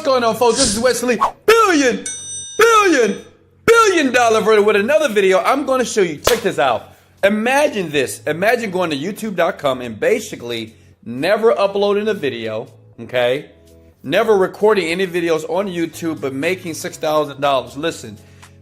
going on, folks? This is Wesley, billion dollar verdict with another video. I'm going to show you. Check this out. Imagine this. Imagine going to youtube.com and basically never uploading a video, okay? Never recording any videos on YouTube, but making $6,000. Listen,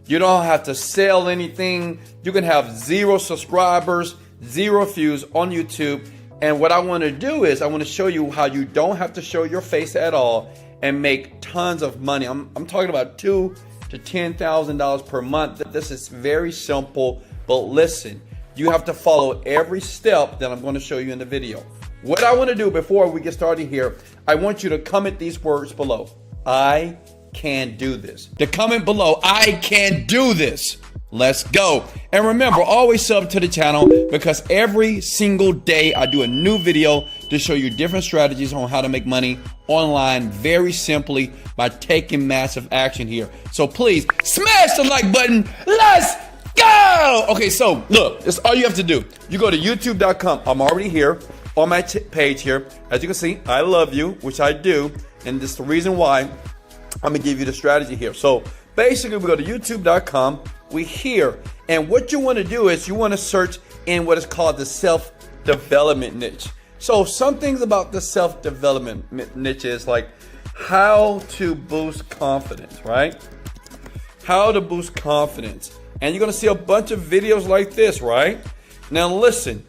you don't have to sell anything. You can have 0 subscribers, 0 views on YouTube. And what I want to do is I want to show you how you don't have to show your face at all and make tons of money. I'm talking about $2,000 to $10,000 per month. This is very simple, but listen, you have to follow every step that I'm going to show you in the video. What I want to do before we get started here, I want you to comment these words below. I can do this. The comment below, I can do this. Let's go. And remember, always sub to the channel because every single day I do a new video to show you different strategies on how to make money online very simply by taking massive action here. So please smash the like button. Let's go. Okay, so look, this is all you have to do. You go to youtube.com. I'm already here on my page here. As you can see, I love you, which I do. And this is the reason why I'm going to give you the strategy here. So basically, we go to youtube.com. We here, and what you want to do is you want to search in what is called the self-development niche. So some things about the self-development niche is like how to boost confidence, right? How to boost confidence. And you're going to see a bunch of videos like this, right? Now listen,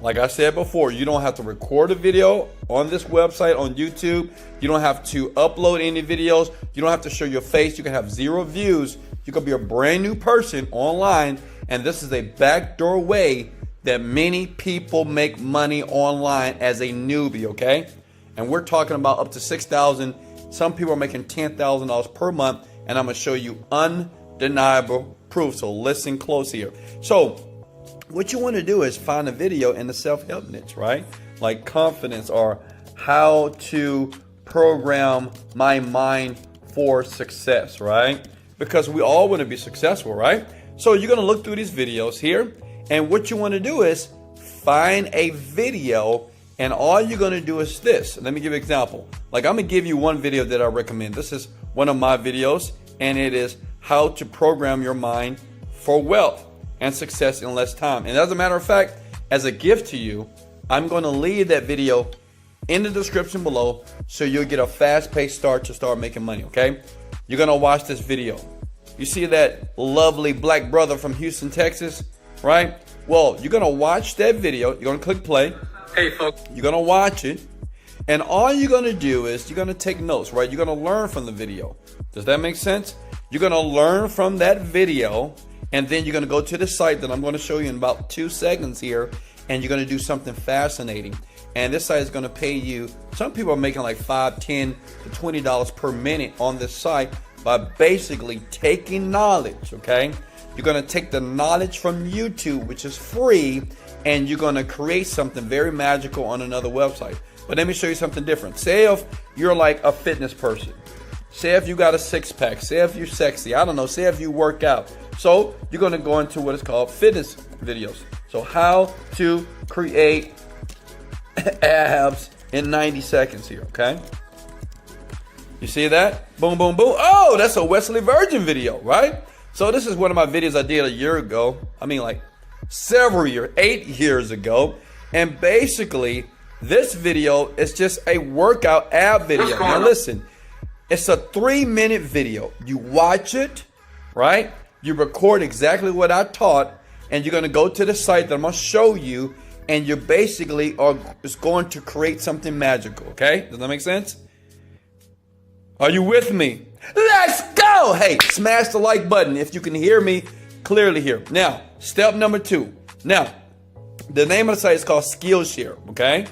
like I said before, you don't have to record a video on this website, on YouTube. You don't have to upload any videos. You don't have to show your face. You can have 0 views. You could be a brand new person online, and this is a backdoor way that many people make money online as a newbie, okay? And we're talking about up to $6,000. Some people are making $10,000 per month, and I'm gonna show you undeniable proof, so listen close here. So what you wanna do is find a video in the self-help niche, right? Like confidence or how to program my mind for success, right? Because we all want to be successful, right? So you're going to look through these videos here, and what you want to do is find a video, and all you're going to do is this. Let me give you an example. Like I'm going to give you one video that I recommend. This is one of my videos, and it is how to program your mind for wealth and success in less time. And as a matter of fact, as a gift to you, I'm going to leave that video in the description below so you'll get a fast-paced start to start making money, okay? You're going to watch this video. You see that lovely black brother from Houston, Texas, right? Well, you're going to watch that video. You're going to click play. Hey, folks. You're going to watch it. And all you're going to do is you're going to take notes, right? You're going to learn from the video. Does that make sense? You're going to learn from that video, and then you're going to go to the site that I'm going to show you in about 2 seconds here, and you're going to do something fascinating. And this site is going to pay you, some people are making like $5, $10 to $20 per minute on this site by basically taking knowledge, okay? You're going to take the knowledge from YouTube, which is free, and you're going to create something very magical on another website. But let me show you something different. Say if you're like a fitness person. Say if you got a 6-pack. Say if you're sexy. I don't know. Say if you work out. So you're going to go into what is called fitness videos. So how to create abs in 90 seconds here, okay? You see that? Boom, boom, boom. Oh, that's a Wesley Virgin video, right? So this is one of my videos I did a year ago. I mean, like several years, 8 years ago. And basically, this video is just a workout ab video. Now listen, it's a 3-minute video. You watch it, right? You record exactly what I taught, and you're going to go to the site that I'm going to show you, and you basically are is going to create something magical, okay? Does that make sense? Are you with me? Let's go! Hey, smash the like button if you can hear me clearly here. Now, step number 2. Now, the name of the site is called Skillshare, okay?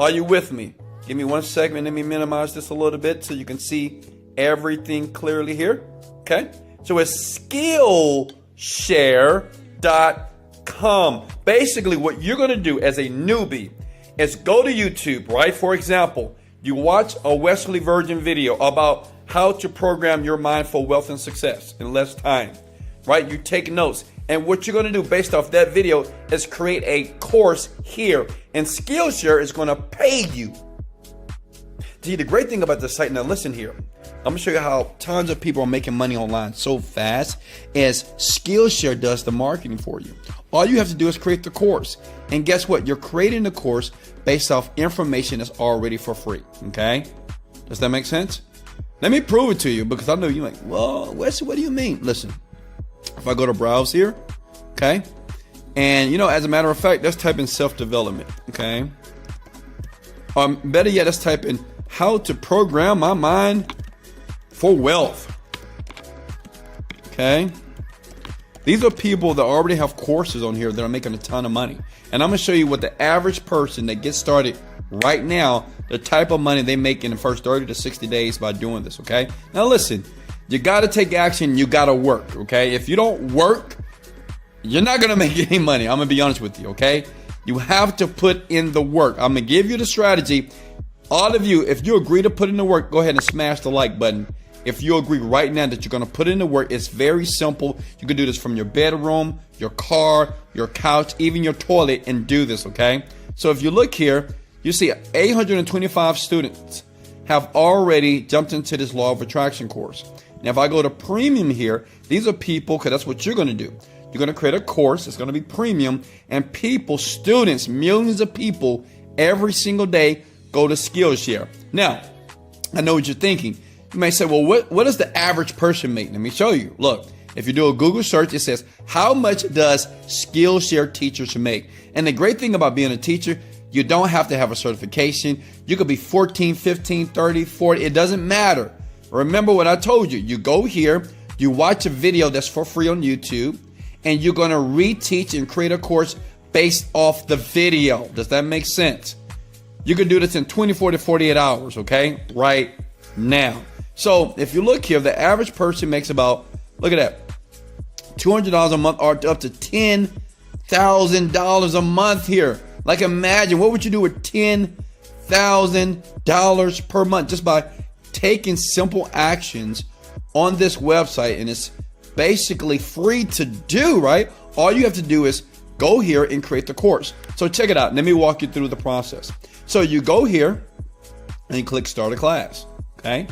Are you with me? Give me 1 second. Let me minimize this a little bit so you can see everything clearly here, okay? So it's Skillshare.com. Basically, what you're going to do as a newbie is go to YouTube, right? For example, you watch a Wesley Virgin video about how to program your mind for wealth and success in less time, right? You take notes. And what you're going to do based off that video is create a course here. And Skillshare is going to pay you. See, the great thing about this site, now listen here. I'm gonna show you how tons of people are making money online so fast as Skillshare does the marketing for you. All you have to do is create the course. And guess what? You're creating the course based off information that's already for free. Okay? Does that make sense? Let me prove it to you, because I know you're like, well, Wesley, what do you mean? Listen, if I go to browse here, okay? And as a matter of fact, let's type in self-development, okay? Better yet, let's type in how to program my mind for wealth. Okay. These are people that already have courses on here that are making a ton of money. And I'm going to show you what the average person that gets started right now, the type of money they make in the first 30 to 60 days by doing this. Okay. Now listen, you got to take action. You got to work. Okay. If you don't work, you're not going to make any money. I'm going to be honest with you. Okay. You have to put in the work. I'm going to give you the strategy. All of you, if you agree to put in the work, go ahead and smash the like button. If you agree right now that you're going to put in the work, it's very simple. You can do this from your bedroom, your car, your couch, even your toilet, and do this, okay? So if you look here, you see 825 students have already jumped into this law of attraction course. Now, if I go to premium here, these are people, because that's what you're going to do. You're going to create a course. It's going to be premium, and people, students, millions of people every single day go to Skillshare. Now, I know what you're thinking. You may say, well, what does the average person make? Let me show you. Look, if you do a Google search, it says, how much does Skillshare teachers make? And the great thing about being a teacher, you don't have to have a certification. You could be 14, 15, 30, 40. It doesn't matter. Remember what I told you. You go here, you watch a video that's for free on YouTube, and you're going to reteach and create a course based off the video. Does that make sense? You can do this in 24 to 48 hours, okay? Right now. So if you look here, the average person makes about, look at that, $200 a month or up to $10,000 a month here. Like imagine, what would you do with $10,000 per month just by taking simple actions on this website? And it's basically free to do, right? All you have to do is go here and create the course. So check it out. Let me walk you through the process. So you go here and you click start a class, okay?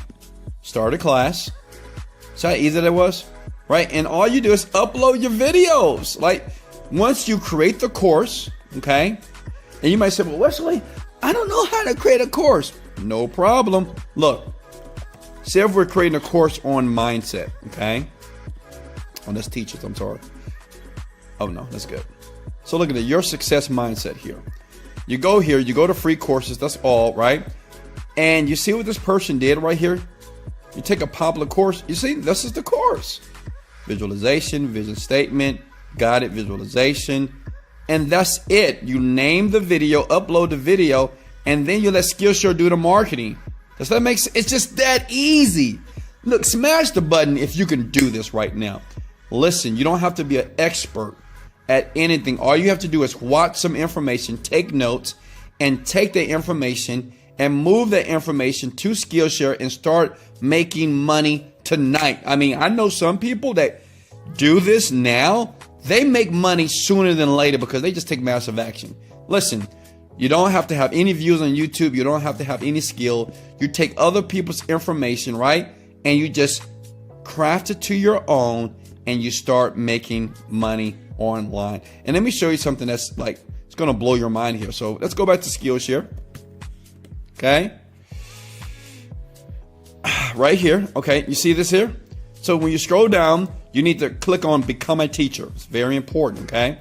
Start a class. See how easy that was, right? And all you do is upload your videos. Like once you create the course, okay? And you might say, well, Wesley, I don't know how to create a course. No problem. Look, say if we're creating a course on mindset, okay? Oh, that's teachers, I'm sorry. Oh no, that's good. So look at it, your success mindset here. You go here, you go to free courses, that's all, right? And you see what this person did right here? You take a popular course, you see, this is the course. Visualization, vision statement, guided visualization, and that's it. You name the video, upload the video, and then you let Skillshare do the marketing. Does that make sense? It's just that easy. Look, smash the button if you can do this right now. Listen, you don't have to be an expert at anything. All you have to do is watch some information, take notes, and take the information and move that information to Skillshare and start making money tonight. I mean, I know some people that do this now, they make money sooner than later because they just take massive action. Listen, you don't have to have any views on YouTube. You don't have to have any skill. You take other people's information, right? And you just craft it to your own and you start making money online. And let me show you something that's like, it's going to blow your mind here. So let's go back to Skillshare. Okay. Right here. Okay. You see this here? So when you scroll down, you need to click on become a teacher. It's very important. Okay.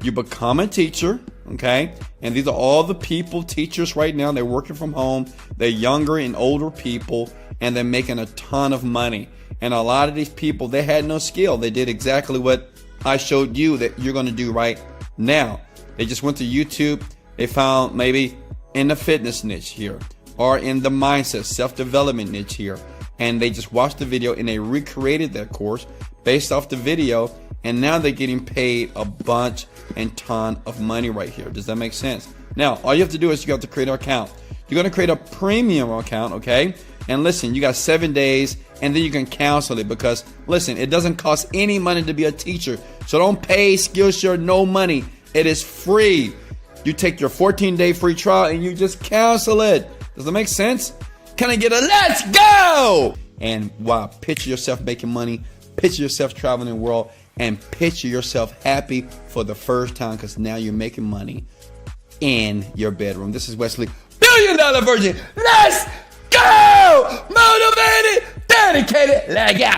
You become a teacher. Okay. And these are all the people, teachers right now. They're working from home. They're younger and older people, and they're making a ton of money. And a lot of these people, they had no skill. They did exactly what I showed you that you're going to do right now. They just went to YouTube. They found maybe in the fitness niche here or in the mindset, self-development niche here. And they just watched the video and they recreated that course based off the video. And now they're getting paid a bunch and ton of money right here. Does that make sense? Now, all you have to do is you have to create an account. You're going to create a premium account, okay? And listen, you got 7 days and then you can cancel it because, listen, it doesn't cost any money to be a teacher. So don't pay Skillshare no money. It is free. You take your 14-day free trial and you just cancel it. Does that make sense? Can I get a let's go? And wow, picture yourself making money, picture yourself traveling the world, and picture yourself happy for the first time because now you're making money in your bedroom. This is Wesley, $1 Billion Virgin. Let's go! Motivated, dedicated, leg out.